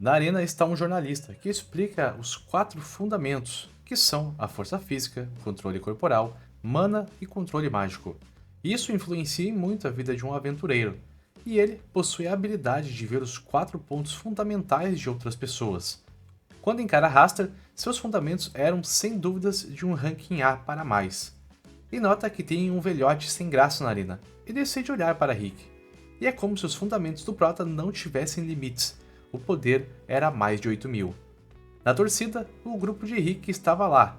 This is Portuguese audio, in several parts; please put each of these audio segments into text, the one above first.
Na arena está um jornalista que explica os 4 fundamentos, que são a força física, controle corporal, mana e controle mágico. Isso influencia muito a vida de um aventureiro, e ele possui a habilidade de ver os 4 pontos fundamentais de outras pessoas. Quando encara Raster, seus fundamentos eram sem dúvidas de um ranking A para mais. E nota que tem um velhote sem graça na arena, e decide olhar para Rick. E é como se os fundamentos do Prota não tivessem limites, o poder era mais de 8.000. Na torcida, o grupo de Rick estava lá,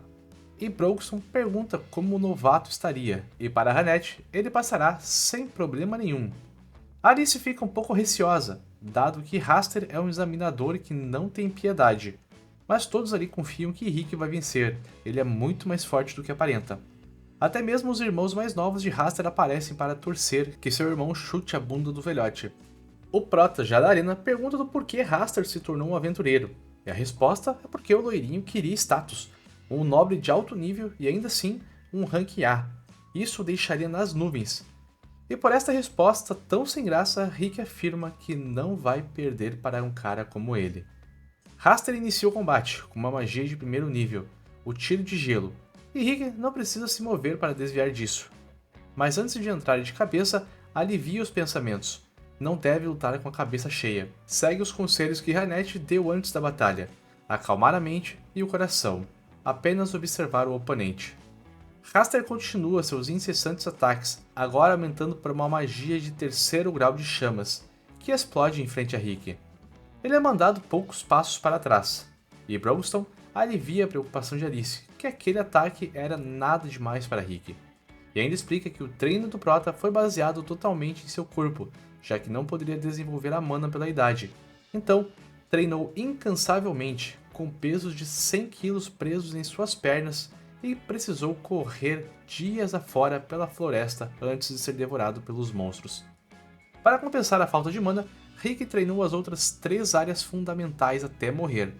e Brogson pergunta como o novato estaria, e para Hanette, ele passará sem problema nenhum. Alice fica um pouco receosa, dado que Raster é um examinador que não tem piedade, mas todos ali confiam que Rick vai vencer, ele é muito mais forte do que aparenta. Até mesmo os irmãos mais novos de Raster aparecem para torcer que seu irmão chute a bunda do velhote. O Prota, já da arena, pergunta do porquê Raster se tornou um aventureiro, e a resposta é porque o loirinho queria status, um nobre de alto nível e ainda assim um rank A. Isso o deixaria nas nuvens. E por esta resposta tão sem graça, Rick afirma que não vai perder para um cara como ele. Raster inicia o combate com uma magia de primeiro nível, o tiro de gelo, e Rick não precisa se mover para desviar disso. Mas antes de entrar de cabeça, alivia os pensamentos. Não deve lutar com a cabeça cheia. Segue os conselhos que Hanette deu antes da batalha. Acalmar a mente e o coração. Apenas observar o oponente. Raster continua seus incessantes ataques, agora aumentando para uma magia de terceiro grau de chamas, que explode em frente a Rick. Ele é mandado poucos passos para trás, e Bronston alivia a preocupação de Alice, que aquele ataque era nada demais para Rick. E ainda explica que o treino do Prota foi baseado totalmente em seu corpo, já que não poderia desenvolver a mana pela idade. Então, treinou incansavelmente, com pesos de 100 kg presos em suas pernas e precisou correr dias afora pela floresta antes de ser devorado pelos monstros. Para compensar a falta de mana, Rick treinou as outras 3 áreas fundamentais até morrer.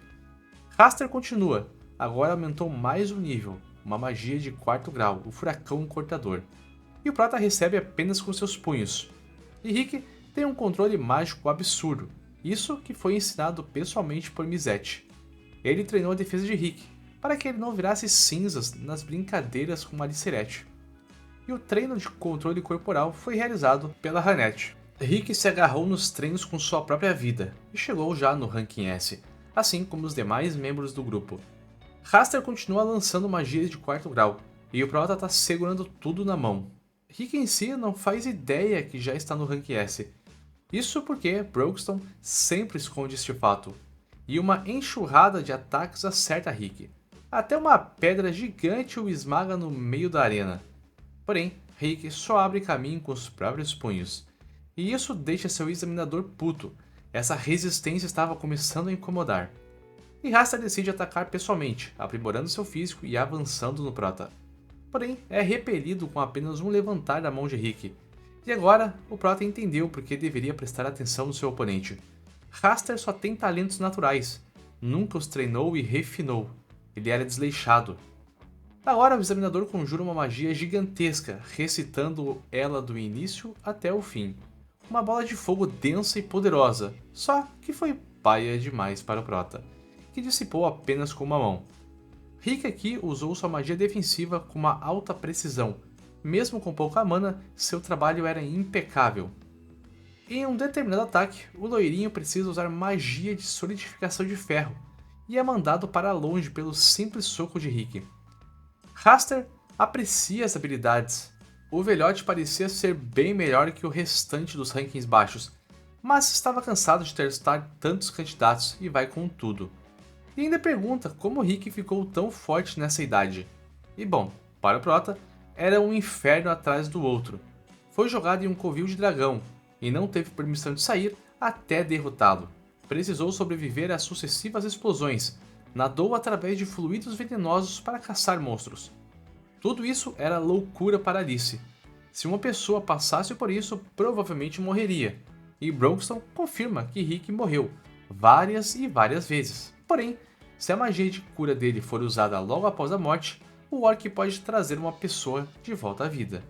Raster continua, agora aumentou mais um nível, uma magia de 4º grau, o Furacão Cortador. E o Prota recebe apenas com seus punhos. E Rick tem um controle mágico absurdo, isso que foi ensinado pessoalmente por Mizette. Ele treinou a defesa de Rick, para que ele não virasse cinzas nas brincadeiras com Aliceret. E o treino de controle corporal foi realizado pela Hanette. Rick se agarrou nos treinos com sua própria vida, e chegou já no ranking S, assim como os demais membros do grupo. Raster continua lançando magias de 4º grau, e o Prota está segurando tudo na mão. Rick em si não faz ideia que já está no rank S. Isso porque Brogston sempre esconde este fato, e uma enxurrada de ataques acerta Rick. Até uma pedra gigante o esmaga no meio da arena. Porém, Rick só abre caminho com os próprios punhos. E isso deixa seu examinador puto. Essa resistência estava começando a incomodar. E Raster decide atacar pessoalmente, aprimorando seu físico e avançando no Prota. Porém, é repelido com apenas um levantar da mão de Rick. E agora, o Prota entendeu por que deveria prestar atenção no seu oponente. Raster só tem talentos naturais, nunca os treinou e refinou. Ele era desleixado. Agora o examinador conjura uma magia gigantesca, recitando ela do início até o fim. Uma bola de fogo densa e poderosa, só que foi paia demais para o Prota, que dissipou apenas com uma mão. Rick aqui usou sua magia defensiva com uma alta precisão. Mesmo com pouca mana, seu trabalho era impecável. Em um determinado ataque, o loirinho precisa usar magia de solidificação de ferro, e é mandado para longe pelo simples soco de Rick. Raster aprecia as habilidades. O velhote parecia ser bem melhor que o restante dos rankings baixos, mas estava cansado de testar tantos candidatos e vai com tudo. E ainda pergunta como Rick ficou tão forte nessa idade. E bom, para o Prota, era um inferno atrás do outro. Foi jogado em um covil de dragão, e não teve permissão de sair até derrotá-lo. Precisou sobreviver às sucessivas explosões, nadou através de fluidos venenosos para caçar monstros. Tudo isso era loucura para Alice. Se uma pessoa passasse por isso, provavelmente morreria. E Bronston confirma que Rick morreu, várias e várias vezes. Porém, se a magia de cura dele for usada logo após a morte, o Orc pode trazer uma pessoa de volta à vida.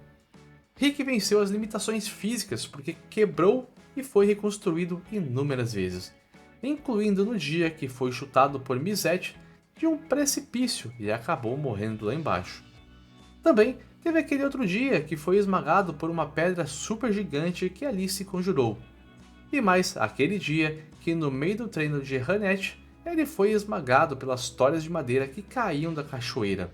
Rick venceu as limitações físicas porque quebrou e foi reconstruído inúmeras vezes. incluindo no dia que foi chutado por Mizete de um precipício e acabou morrendo lá embaixo. Também teve aquele outro dia que foi esmagado por uma pedra super gigante que Alice conjurou. E mais aquele dia que no meio do treino de Hannett, ele foi esmagado pelas toras de madeira que caíam da cachoeira.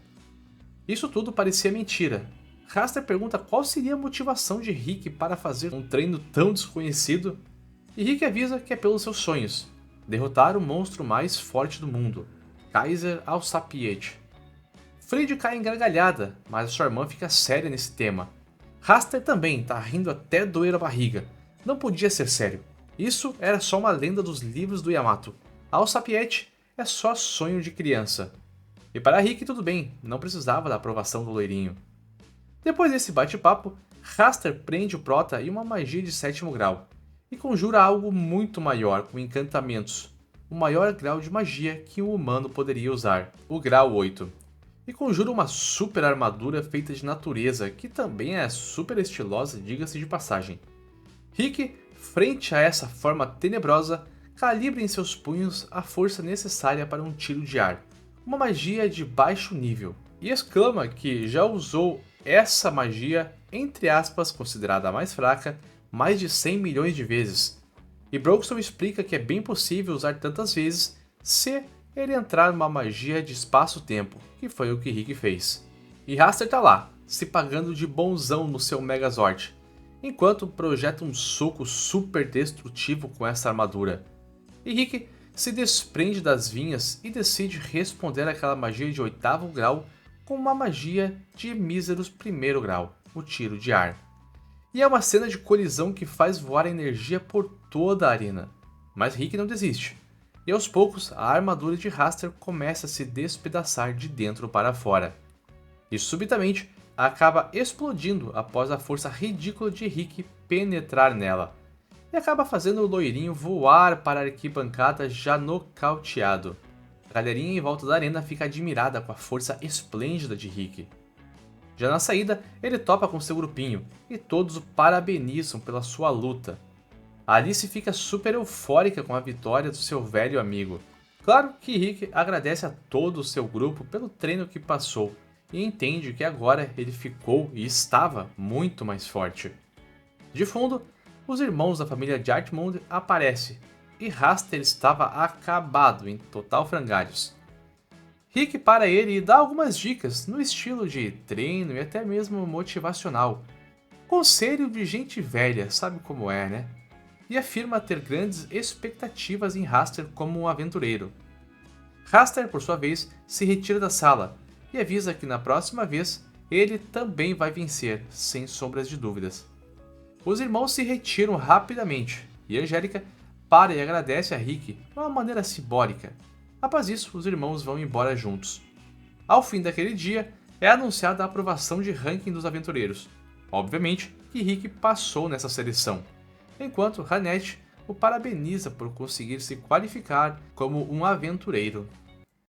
Isso tudo parecia mentira. Raster pergunta qual seria a motivação de Rick para fazer um treino tão desconhecido, e Rick avisa que é pelos seus sonhos, derrotar o monstro mais forte do mundo, Kaiser Alsapiet. Fried cai em gargalhada, mas sua irmã fica séria nesse tema. Raster também tá rindo até doer a barriga. Não podia ser sério. Isso era só uma lenda dos livros do Yamato. Alsapiet é só sonho de criança. E para Rick tudo bem, não precisava da aprovação do loirinho. Depois desse bate-papo, Raster prende o Prota em uma magia de 7º grau e conjura algo muito maior com encantamentos, o maior grau de magia que um humano poderia usar, o grau 8. E conjura uma super armadura feita de natureza, que também é super estilosa, diga-se de passagem. Rick, frente a essa forma tenebrosa, calibra em seus punhos a força necessária para um tiro de ar, uma magia de baixo nível, e exclama que já usou essa magia, entre aspas, considerada a mais fraca, mais de 100 milhões de vezes. E Broxton explica que é bem possível usar tantas vezes se ele entrar numa magia de espaço-tempo, que foi o que Rick fez. E Raster tá lá, se pagando de bonzão no seu Megazord, enquanto projeta um soco super destrutivo com essa armadura. E Rick se desprende das vinhas e decide responder àquela magia de 8º grau com uma magia de míseros 1º grau, o tiro de ar. E é uma cena de colisão que faz voar energia por toda a arena. Mas Rick não desiste. E aos poucos, a armadura de Raster começa a se despedaçar de dentro para fora. E subitamente, acaba explodindo após a força ridícula de Rick penetrar nela. E acaba fazendo o loirinho voar para a arquibancada já nocauteado. A galerinha em volta da arena fica admirada com a força esplêndida de Rick. Já na saída, ele topa com seu grupinho, e todos o parabenizam pela sua luta. A Alice fica super eufórica com a vitória do seu velho amigo. Claro que Rick agradece a todo o seu grupo pelo treino que passou, e entende que agora ele ficou e estava muito mais forte. De fundo, os irmãos da família de Artmund aparecem, e Raster estava acabado em total frangalhos. Rick para ele e dá algumas dicas no estilo de treino e até mesmo motivacional. Conselho de gente velha, sabe como é, né? E afirma ter grandes expectativas em Raster como um aventureiro. Raster, por sua vez, se retira da sala e avisa que na próxima vez ele também vai vencer, sem sombras de dúvidas. Os irmãos se retiram rapidamente e Angélica para e agradece a Rick de uma maneira simbólica. Após isso, os irmãos vão embora juntos. Ao fim daquele dia, é anunciada a aprovação de ranking dos aventureiros. Obviamente que Rick passou nessa seleção, enquanto Hannett o parabeniza por conseguir se qualificar como um aventureiro.